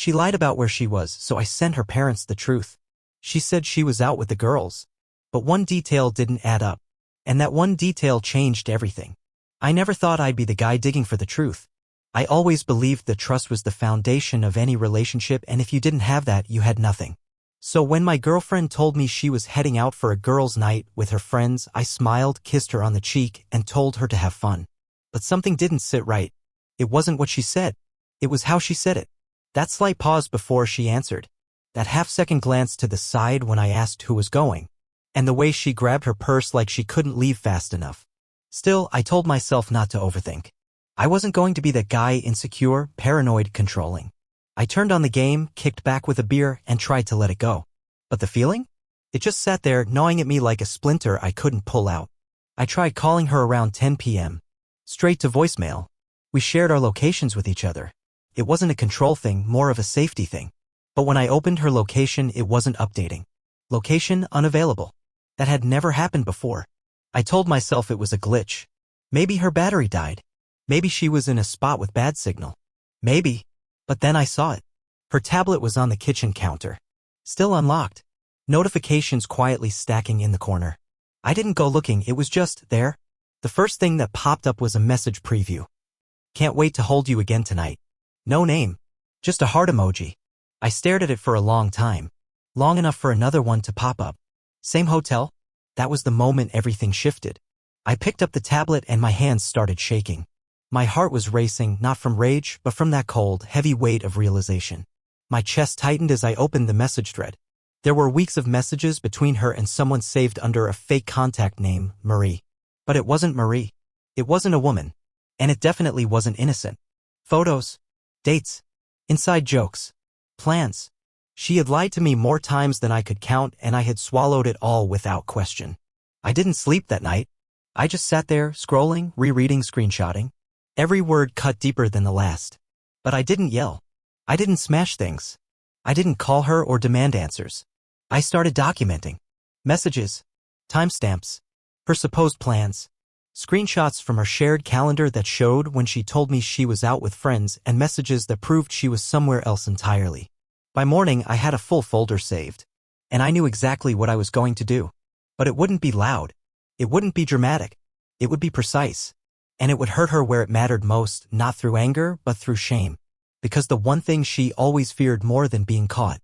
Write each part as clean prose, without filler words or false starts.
She lied about where she was, so I sent her parents the truth. She said she was out with the girls. But one detail didn't add up. And that one detail changed everything. I never thought I'd be the guy digging for the truth. I always believed that trust was the foundation of any relationship, and if you didn't have that, you had nothing. So when my girlfriend told me she was heading out for a girls' night with her friends, I smiled, kissed her on the cheek, and told her to have fun. But something didn't sit right. It wasn't what she said. It was how she said it. That slight pause before she answered. That half-second glance to the side when I asked who was going. And the way she grabbed her purse like she couldn't leave fast enough. Still, I told myself not to overthink. I wasn't going to be that guy, insecure, paranoid, controlling. I turned on the game, kicked back with a beer, and tried to let it go. But the feeling? It just sat there, gnawing at me like a splinter I couldn't pull out. I tried calling her around 10 p.m. Straight to voicemail. We shared our locations with each other. It wasn't a control thing, more of a safety thing. But when I opened her location, it wasn't updating. Location unavailable. That had never happened before. I told myself it was a glitch. Maybe her battery died. Maybe she was in a spot with bad signal. Maybe. But then I saw it. Her tablet was on the kitchen counter. Still unlocked. Notifications quietly stacking in the corner. I didn't go looking, it was just there. The first thing that popped up was a message preview. Can't wait to hold you again tonight. No name. Just a heart emoji. I stared at it for a long time. Long enough for another one to pop up. Same hotel? That was the moment everything shifted. I picked up the tablet and my hands started shaking. My heart was racing, not from rage, but from that cold, heavy weight of realization. My chest tightened as I opened the message thread. There were weeks of messages between her and someone saved under a fake contact name, Marie. But it wasn't Marie. It wasn't a woman. And it definitely wasn't innocent. Photos. Dates. Inside jokes. Plans. She had lied to me more times than I could count, and I had swallowed it all without question. I didn't sleep that night. I just sat there, scrolling, rereading, screenshotting. Every word cut deeper than the last. But I didn't yell. I didn't smash things. I didn't call her or demand answers. I started documenting. Messages. Timestamps. Her supposed plans. Screenshots from her shared calendar that showed when she told me she was out with friends, and messages that proved she was somewhere else entirely. By morning, I had a full folder saved. And I knew exactly what I was going to do. But it wouldn't be loud. It wouldn't be dramatic. It would be precise. And it would hurt her where it mattered most, not through anger, but through shame. Because the one thing she always feared more than being caught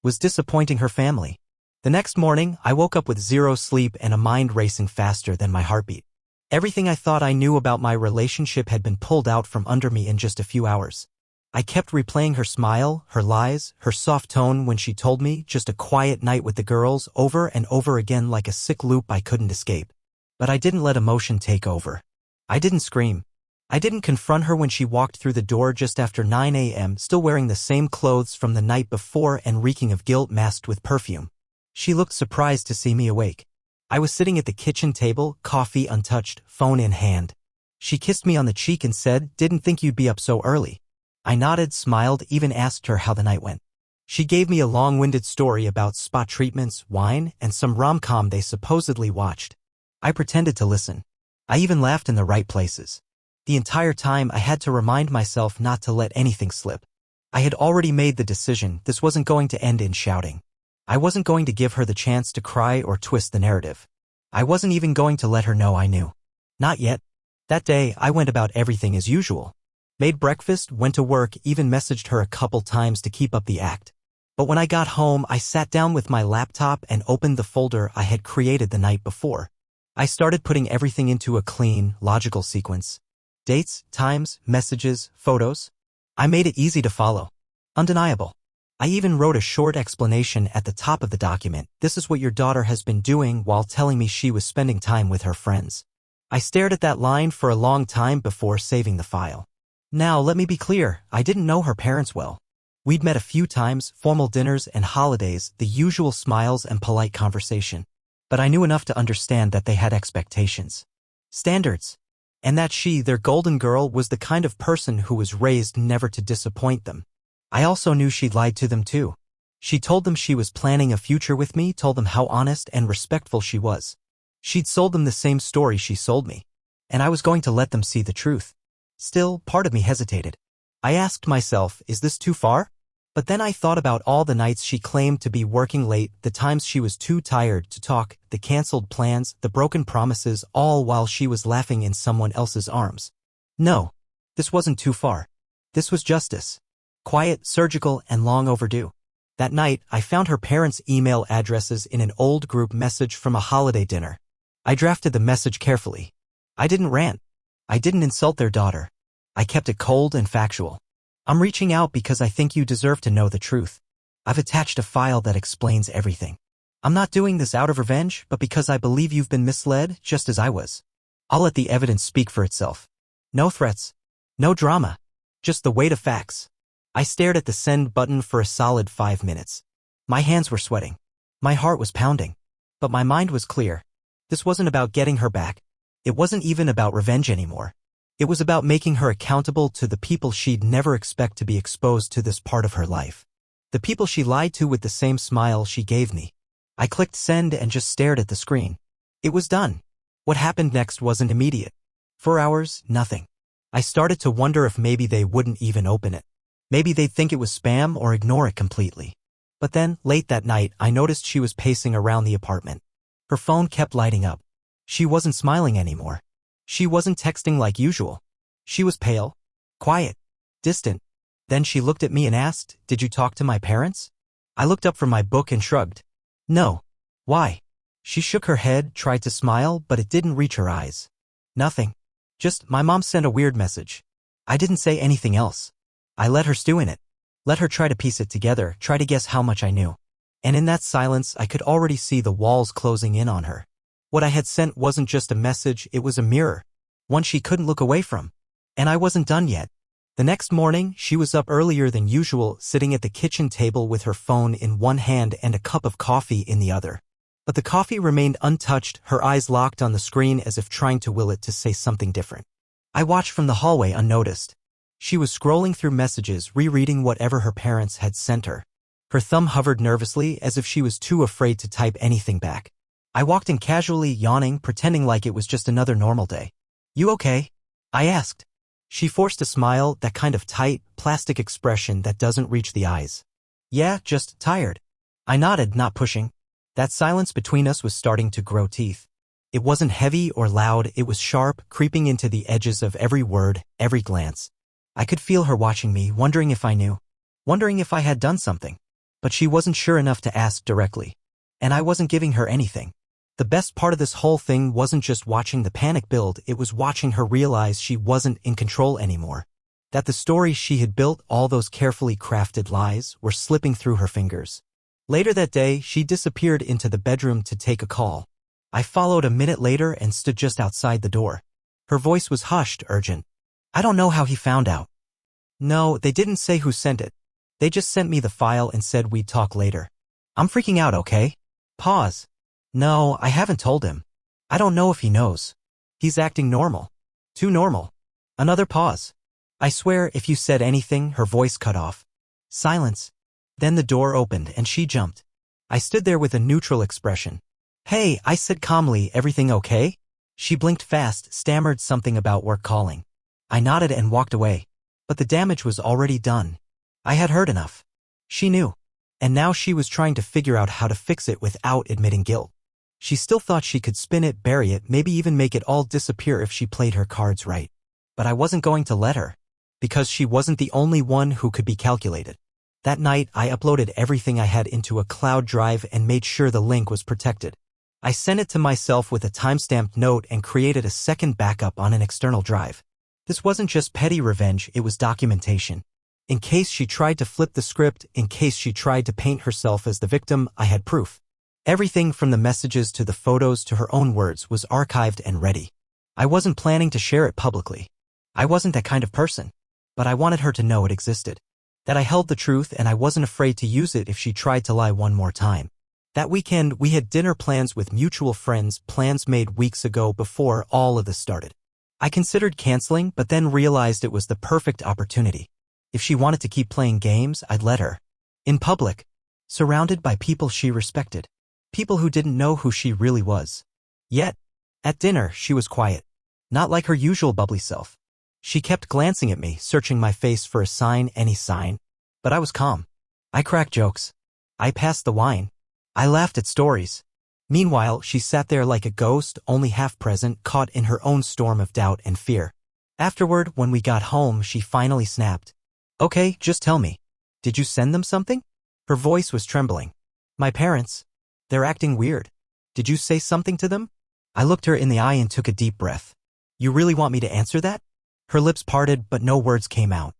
was disappointing her family. The next morning, I woke up with zero sleep and a mind racing faster than my heartbeat. Everything I thought I knew about my relationship had been pulled out from under me in just a few hours. I kept replaying her smile, her lies, her soft tone when she told me just a quiet night with the girls over and over again like a sick loop I couldn't escape. But I didn't let emotion take over. I didn't scream. I didn't confront her when she walked through the door just after 9 a.m., still wearing the same clothes from the night before and reeking of guilt masked with perfume. She looked surprised to see me awake. I was sitting at the kitchen table, coffee untouched, phone in hand. She kissed me on the cheek and said, "Didn't think you'd be up so early." I nodded, smiled, even asked her how the night went. She gave me a long-winded story about spa treatments, wine, and some rom-com they supposedly watched. I pretended to listen. I even laughed in the right places. The entire time I had to remind myself not to let anything slip. I had already made the decision this wasn't going to end in shouting. I wasn't going to give her the chance to cry or twist the narrative. I wasn't even going to let her know I knew. Not yet. That day, I went about everything as usual. Made breakfast, went to work, even messaged her a couple times to keep up the act. But when I got home, I sat down with my laptop and opened the folder I had created the night before. I started putting everything into a clean, logical sequence. Dates, times, messages, photos. I made it easy to follow. Undeniable. I even wrote a short explanation at the top of the document. This is what your daughter has been doing while telling me she was spending time with her friends. I stared at that line for a long time before saving the file. Now, let me be clear, I didn't know her parents well. We'd met a few times, formal dinners and holidays, the usual smiles and polite conversation. But I knew enough to understand that they had expectations. Standards. And that she, their golden girl, was the kind of person who was raised never to disappoint them. I also knew she'd lied to them too. She told them she was planning a future with me, told them how honest and respectful she was. She'd sold them the same story she sold me. And I was going to let them see the truth. Still, part of me hesitated. I asked myself, is this too far? But then I thought about all the nights she claimed to be working late, the times she was too tired to talk, the canceled plans, the broken promises, all while she was laughing in someone else's arms. No, this wasn't too far. This was justice. Quiet, surgical, and long overdue. That night, I found her parents' email addresses in an old group message from a holiday dinner. I drafted the message carefully. I didn't rant. I didn't insult their daughter. I kept it cold and factual. I'm reaching out because I think you deserve to know the truth. I've attached a file that explains everything. I'm not doing this out of revenge, but because I believe you've been misled, just as I was. I'll let the evidence speak for itself. No threats. No drama. Just the weight of facts. I stared at the send button for a solid 5 minutes. My hands were sweating. My heart was pounding. But my mind was clear. This wasn't about getting her back. It wasn't even about revenge anymore. It was about making her accountable to the people she'd never expect to be exposed to this part of her life. The people she lied to with the same smile she gave me. I clicked send and just stared at the screen. It was done. What happened next wasn't immediate. For hours, nothing. I started to wonder if maybe they wouldn't even open it. Maybe they'd think it was spam or ignore it completely. But then, late that night, I noticed she was pacing around the apartment. Her phone kept lighting up. She wasn't smiling anymore. She wasn't texting like usual. She was pale, quiet, distant. Then she looked at me and asked, "Did you talk to my parents?" I looked up from my book and shrugged. "No." "Why?" She shook her head, tried to smile, but it didn't reach her eyes. "Nothing. Just, my mom sent a weird message." I didn't say anything else. I let her stew in it. Let her try to piece it together, try to guess how much I knew. And in that silence, I could already see the walls closing in on her. What I had sent wasn't just a message, it was a mirror. One she couldn't look away from. And I wasn't done yet. The next morning, she was up earlier than usual, sitting at the kitchen table with her phone in one hand and a cup of coffee in the other. But the coffee remained untouched, her eyes locked on the screen as if trying to will it to say something different. I watched from the hallway unnoticed. She was scrolling through messages, rereading whatever her parents had sent her. Her thumb hovered nervously as if she was too afraid to type anything back. I walked in casually, yawning, pretending like it was just another normal day. "You okay?" I asked. She forced a smile, that kind of tight, plastic expression that doesn't reach the eyes. "Yeah, just tired." I nodded, not pushing. That silence between us was starting to grow teeth. It wasn't heavy or loud, it was sharp, creeping into the edges of every word, every glance. I could feel her watching me, wondering if I knew. Wondering if I had done something. But she wasn't sure enough to ask directly. And I wasn't giving her anything. The best part of this whole thing wasn't just watching the panic build, it was watching her realize she wasn't in control anymore. That the story she had built, all those carefully crafted lies, were slipping through her fingers. Later that day, she disappeared into the bedroom to take a call. I followed a minute later and stood just outside the door. Her voice was hushed, urgent. "I don't know how he found out." "No, they didn't say who sent it. They just sent me the file and said we'd talk later." "I'm freaking out, okay?" Pause. "No, I haven't told him. I don't know if he knows. He's acting normal. Too normal." Another pause. "I swear if you said anything," her voice cut off. Silence. Then the door opened and she jumped. I stood there with a neutral expression. "Hey," I said calmly, "everything okay?" She blinked fast, stammered something about work calling. I nodded and walked away. But the damage was already done. I had heard enough. She knew. And now she was trying to figure out how to fix it without admitting guilt. She still thought she could spin it, bury it, maybe even make it all disappear if she played her cards right. But I wasn't going to let her. Because she wasn't the only one who could be calculated. That night, I uploaded everything I had into a cloud drive and made sure the link was protected. I sent it to myself with a timestamped note and created a second backup on an external drive. This wasn't just petty revenge, it was documentation. In case she tried to flip the script, in case she tried to paint herself as the victim, I had proof. Everything from the messages to the photos to her own words was archived and ready. I wasn't planning to share it publicly. I wasn't that kind of person. But I wanted her to know it existed. That I held the truth and I wasn't afraid to use it if she tried to lie one more time. That weekend, we had dinner plans with mutual friends, plans made weeks ago before all of this started. I considered canceling, but then realized it was the perfect opportunity. If she wanted to keep playing games, I'd let her. In public. Surrounded by people she respected. People who didn't know who she really was. Yet, at dinner, she was quiet. Not like her usual bubbly self. She kept glancing at me, searching my face for a sign, any sign. But I was calm. I cracked jokes. I passed the wine. I laughed at stories. Meanwhile, she sat there like a ghost, only half present, caught in her own storm of doubt and fear. Afterward, when we got home, she finally snapped. Okay, just tell me. Did you send them something? Her voice was trembling. My parents. They're acting weird. Did you say something to them? I looked her in the eye and took a deep breath. You really want me to answer that? Her lips parted, but no words came out.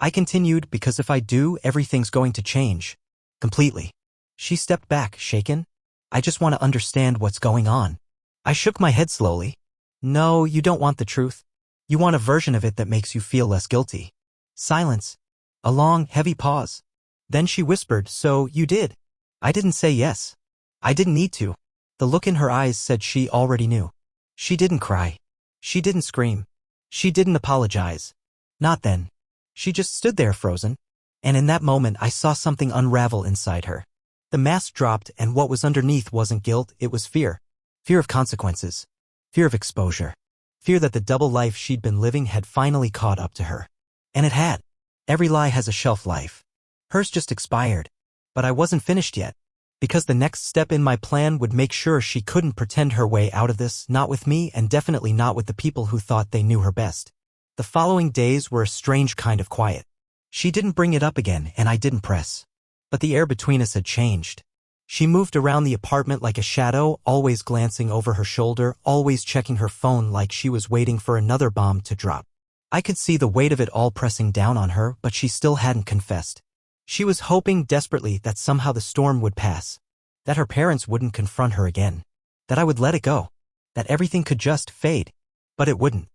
I continued, because if I do, everything's going to change. Completely. She stepped back, shaken. I just want to understand what's going on. I shook my head slowly. No, you don't want the truth. You want a version of it that makes you feel less guilty. Silence. A long, heavy pause. Then she whispered, so you did. I didn't say yes. I didn't need to. The look in her eyes said she already knew. She didn't cry. She didn't scream. She didn't apologize. Not then. She just stood there frozen. And in that moment I saw something unravel inside her. The mask dropped, and what was underneath wasn't guilt, it was fear. Fear of consequences. Fear of exposure. Fear that the double life she'd been living had finally caught up to her. And it had. Every lie has a shelf life. Hers just expired. But I wasn't finished yet. Because the next step in my plan would make sure she couldn't pretend her way out of this, not with me and definitely not with the people who thought they knew her best. The following days were a strange kind of quiet. She didn't bring it up again, and I didn't press. But the air between us had changed. She moved around the apartment like a shadow, always glancing over her shoulder, always checking her phone like she was waiting for another bomb to drop. I could see the weight of it all pressing down on her, but she still hadn't confessed. She was hoping desperately that somehow the storm would pass, that her parents wouldn't confront her again, that I would let it go, that everything could just fade. But it wouldn't.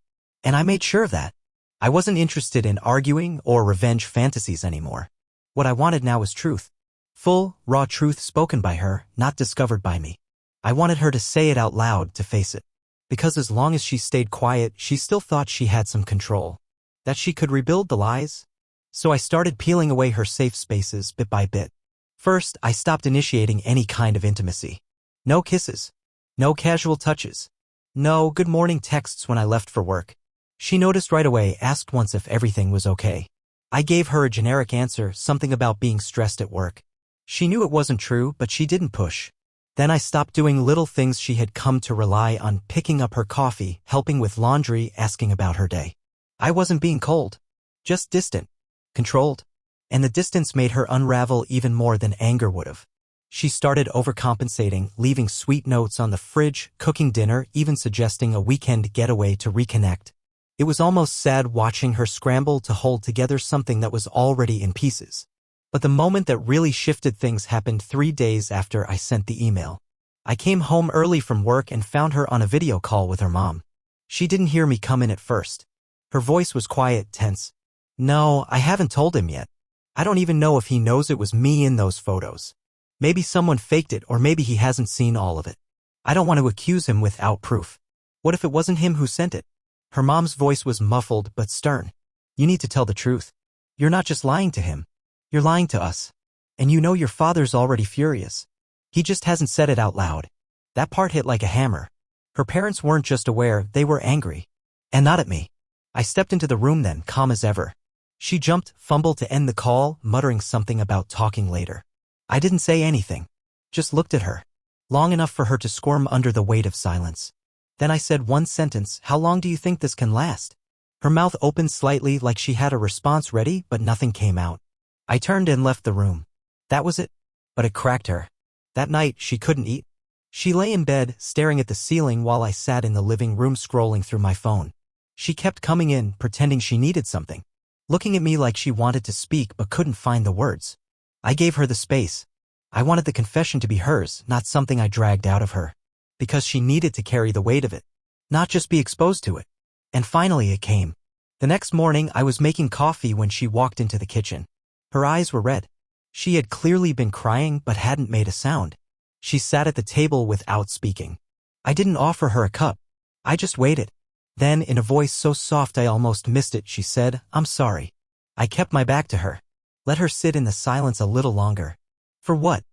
And I made sure of that. I wasn't interested in arguing or revenge fantasies anymore. What I wanted now was truth. Full, raw truth spoken by her, not discovered by me. I wanted her to say it out loud, to face it. Because as long as she stayed quiet, she still thought she had some control. That she could rebuild the lies. So I started peeling away her safe spaces bit by bit. First, I stopped initiating any kind of intimacy. No kisses. No casual touches. No good morning texts when I left for work. She noticed right away, asked once if everything was okay. I gave her a generic answer, something about being stressed at work. She knew it wasn't true, but she didn't push. Then I stopped doing little things she had come to rely on, picking up her coffee, helping with laundry, asking about her day. I wasn't being cold. Just distant. Controlled. And the distance made her unravel even more than anger would have. She started overcompensating, leaving sweet notes on the fridge, cooking dinner, even suggesting a weekend getaway to reconnect. It was almost sad watching her scramble to hold together something that was already in pieces. But the moment that really shifted things happened 3 days after I sent the email. I came home early from work and found her on a video call with her mom. She didn't hear me come in at first. Her voice was quiet, tense. No, I haven't told him yet. I don't even know if he knows it was me in those photos. Maybe someone faked it, or maybe he hasn't seen all of it. I don't want to accuse him without proof. What if it wasn't him who sent it? Her mom's voice was muffled but stern. You need to tell the truth. You're not just lying to him. You're lying to us. And you know your father's already furious. He just hasn't said it out loud. That part hit like a hammer. Her parents weren't just aware, they were angry. And not at me. I stepped into the room then, calm as ever. She jumped, fumbled to end the call, muttering something about talking later. I didn't say anything. Just looked at her. Long enough for her to squirm under the weight of silence. Then I said one sentence, how long do you think this can last? Her mouth opened slightly like she had a response ready, but nothing came out. I turned and left the room. That was it. But it cracked her. That night, she couldn't eat. She lay in bed, staring at the ceiling while I sat in the living room scrolling through my phone. She kept coming in, pretending she needed something. Looking at me like she wanted to speak but couldn't find the words. I gave her the space. I wanted the confession to be hers, not something I dragged out of her. Because she needed to carry the weight of it. Not just be exposed to it. And finally it came. The next morning I was making coffee when she walked into the kitchen. Her eyes were red. She had clearly been crying but hadn't made a sound. She sat at the table without speaking. I didn't offer her a cup. I just waited. Then, in a voice so soft I almost missed it, she said, I'm sorry. I kept my back to her. Let her sit in the silence a little longer. For what?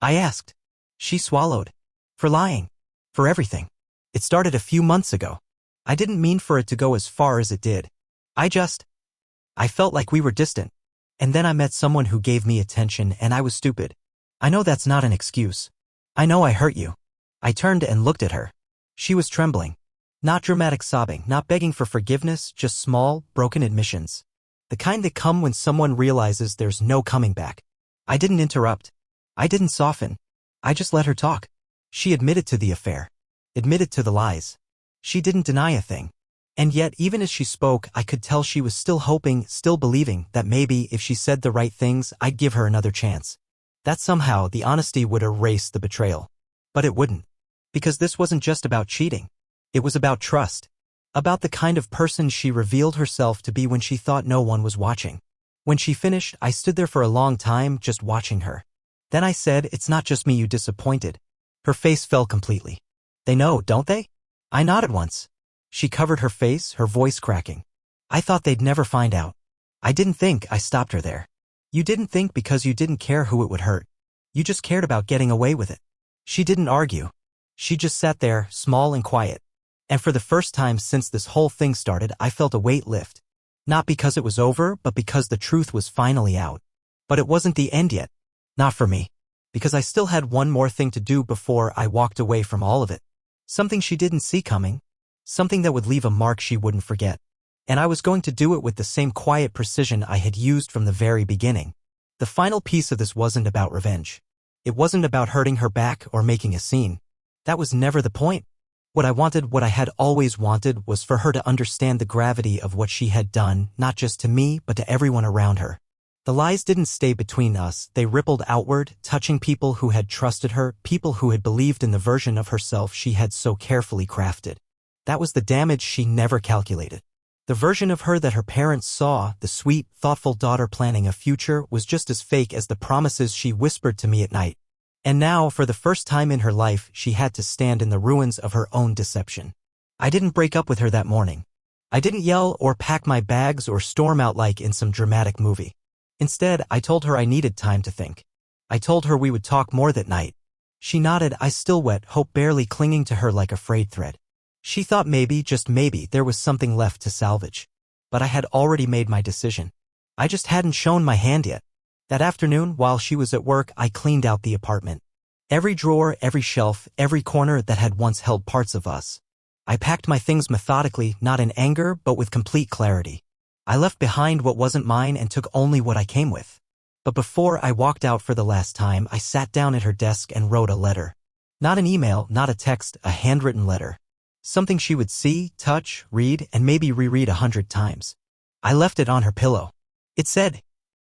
I asked. She swallowed. For lying. For everything. It started a few months ago. I didn't mean for it to go as far as it did. I felt like we were distant. And then I met someone who gave me attention and I was stupid. I know that's not an excuse. I know I hurt you. I turned and looked at her. She was trembling. Not dramatic sobbing, not begging for forgiveness, just small, broken admissions. The kind that come when someone realizes there's no coming back. I didn't interrupt. I didn't soften. I just let her talk. She admitted to the affair. Admitted to the lies. She didn't deny a thing. And yet, even as she spoke, I could tell she was still hoping, still believing, that maybe if she said the right things, I'd give her another chance. That somehow the honesty would erase the betrayal. But it wouldn't. Because this wasn't just about cheating. It was about trust. About the kind of person she revealed herself to be when she thought no one was watching. When she finished, I stood there for a long time just watching her. Then I said, "It's not just me you disappointed." Her face fell completely. "They know, don't they?" I nodded once. She covered her face, her voice cracking. "I thought they'd never find out." I didn't think. I stopped her there. "You didn't think because you didn't care who it would hurt. You just cared about getting away with it." She didn't argue. She just sat there, small and quiet. And for the first time since this whole thing started, I felt a weight lift. Not because it was over, but because the truth was finally out. But it wasn't the end yet. Not for me. Because I still had one more thing to do before I walked away from all of it. Something she didn't see coming. Something that would leave a mark she wouldn't forget. And I was going to do it with the same quiet precision I had used from the very beginning. The final piece of this wasn't about revenge. It wasn't about hurting her back or making a scene. That was never the point. What I had always wanted, was for her to understand the gravity of what she had done, not just to me, but to everyone around her. The lies didn't stay between us, they rippled outward, touching people who had trusted her, people who had believed in the version of herself she had so carefully crafted. That was the damage she never calculated. The version of her that her parents saw, the sweet, thoughtful daughter planning a future, was just as fake as the promises she whispered to me at night. And now, for the first time in her life, she had to stand in the ruins of her own deception. I didn't break up with her that morning. I didn't yell or pack my bags or storm out like in some dramatic movie. Instead, I told her I needed time to think. I told her we would talk more that night. She nodded, eyes still wet, hope barely clinging to her like a frayed thread. She thought maybe, just maybe, there was something left to salvage. But I had already made my decision. I just hadn't shown my hand yet. That afternoon, while she was at work, I cleaned out the apartment. Every drawer, every shelf, every corner that had once held parts of us. I packed my things methodically, not in anger, but with complete clarity. I left behind what wasn't mine and took only what I came with. But before I walked out for the last time, I sat down at her desk and wrote a letter. Not an email, not a text, a handwritten letter. Something she would see, touch, read, and maybe reread 100 times. I left it on her pillow. It said,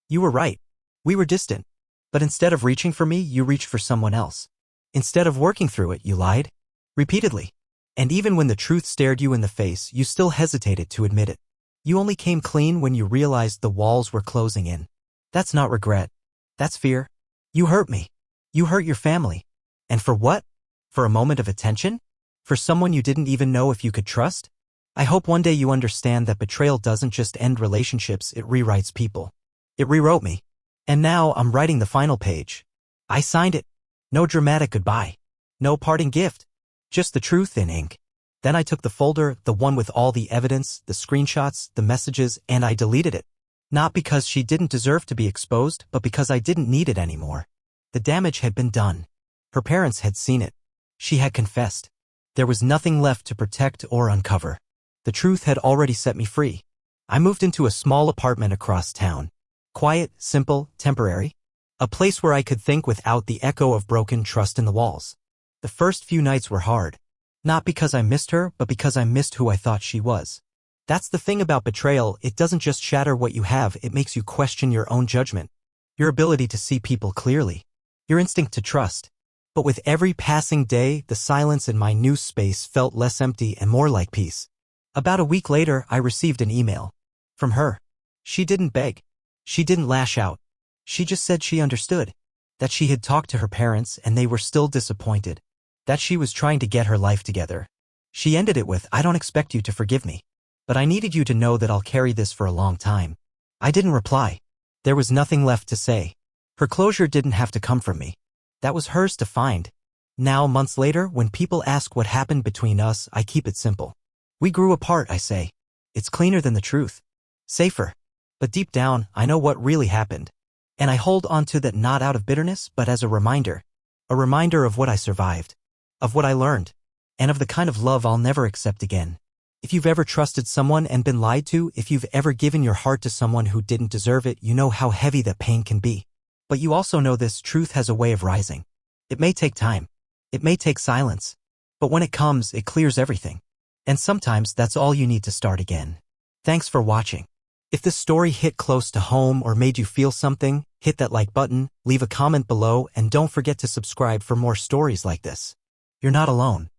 "You were right. We were distant. But instead of reaching for me, you reached for someone else. Instead of working through it, you lied. Repeatedly. And even when the truth stared you in the face, you still hesitated to admit it. You only came clean when you realized the walls were closing in. That's not regret. That's fear. You hurt me. You hurt your family. And for what? For a moment of attention? For someone you didn't even know if you could trust? I hope one day you understand that betrayal doesn't just end relationships, it rewrites people. It rewrote me. And now I'm writing the final page. I signed it. No dramatic goodbye. No parting gift. Just the truth in ink. Then I took the folder, the one with all the evidence, the screenshots, the messages, and I deleted it. Not because she didn't deserve to be exposed, but because I didn't need it anymore. The damage had been done. Her parents had seen it. She had confessed. There was nothing left to protect or uncover. The truth had already set me free. I moved into a small apartment across town. Quiet, simple, temporary. A place where I could think without the echo of broken trust in the walls. The first few nights were hard. Not because I missed her, but because I missed who I thought she was. That's the thing about betrayal, it doesn't just shatter what you have, it makes you question your own judgment. Your ability to see people clearly. Your instinct to trust. But with every passing day, the silence in my new space felt less empty and more like peace. About a week later, I received an email. From her. She didn't beg. She didn't lash out. She just said she understood. That she had talked to her parents and they were still disappointed. That she was trying to get her life together. She ended it with, "I don't expect you to forgive me. But I needed you to know that I'll carry this for a long time." I didn't reply. There was nothing left to say. Her closure didn't have to come from me. That was hers to find. Now, months later, when people ask what happened between us, I keep it simple. We grew apart, I say. It's cleaner than the truth. Safer. But deep down, I know what really happened. And I hold on to that not out of bitterness, but as a reminder. A reminder of what I survived, of what I learned, and of the kind of love I'll never accept again. If you've ever trusted someone and been lied to, if you've ever given your heart to someone who didn't deserve it, you know how heavy that pain can be. But you also know this truth has a way of rising. It may take time. It may take silence. But when it comes, it clears everything. And sometimes that's all you need to start again. Thanks for watching. If this story hit close to home or made you feel something, hit that like button, leave a comment below, and don't forget to subscribe for more stories like this. You're not alone.